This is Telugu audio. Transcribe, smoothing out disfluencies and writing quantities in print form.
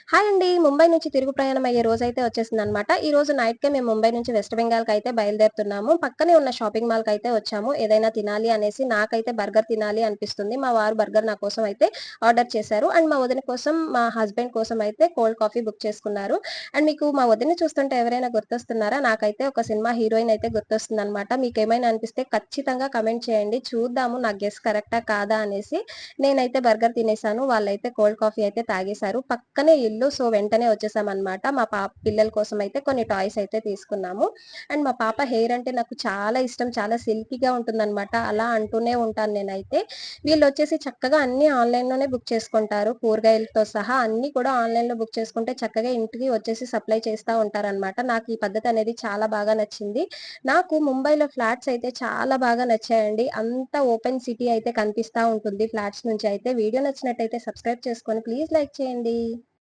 హాయ్ అండి. ముంబై నుంచి తిరుగు ప్రయాణం అయ్యే రోజైతే వచ్చేసిందనమాట. ఈ రోజు నైట్‌కే మేము ముంబై నుంచి వెస్ట్ బెంగాల్‌కయితే బయలుదేరుతున్నాము. పక్కనే ఉన్న షాపింగ్ మాల్‌కయితే వచ్చాము. ఏదైనా తినాలి అనేసి నాకైతే బర్గర్ తినాలి అనిపిస్తుంది. మా వారు బర్గర్ నా కోసం అయితే ఆర్డర్ చేశారు. అండ్ మా వదిన కోసం, మా హస్బెండ్ కోసం అయితే కోల్డ్ కాఫీ బుక్ చేసుకున్నారు. అండ్ మీకు మా వదినని చూస్తుంటే ఎవరైనా గుర్తొస్తున్నారా? నాకైతే ఒక సినిమా హీరోయిన్ అయితే గుర్తొస్తుందనమాట. మీకేమైనా అనిపిస్తే ఖచ్చితంగా కమెంట్ చేయండి. చూద్దాము నా గెస్ కరెక్టా కాదా అనేసి. నేనైతే బర్గర్ తినేసాను. వాళ్ళైతే కోల్డ్ కాఫీ అయితే తాగేశారు. పక్కనే ఇల్లు. సో, వెంటనే వచ్చేసామనమాట. మా పిల్లల కోసం అయితే కొన్ని టాయ్స్ అయితే తీసుకున్నాము. అండ్ మా పాప హెయిర్ అంటే నాకు చాలా ఇష్టం. చాలా సిల్కీగా ఉంటుందనమాట. అలా అంటూనే ఉంటాను నేనైతే. వీళ్ళొచ్చేసి చక్కగా అన్నీ ఆన్‌లైన్‌లోనే బుక్ చేసుకుంటారు. కూరగాయలతో సహా అన్నీ కూడా ఆన్‌లైన్‌లో బుక్ చేసుకుంటే చక్కగా ఇంటికి వచ్చేసి సప్లై చేస్తా ఉంటారనమాట. నాకు ఈ పద్ధతి అనేది చాలా బాగా నచ్చింది. నాకు ముంబైలో ఫ్లాట్స్ అయితే చాలా బాగా నచ్చాయండి. అంతా ఓపెన్ సిటీ అయితే కనిపిస్తా ఉంటుంది ఫ్లాట్స్ నుంచి అయితే. వీడియో నచ్చినట్టయితే సబ్స్క్రైబ్ చేసుకొని ప్లీజ్ లైక్ చేయండి.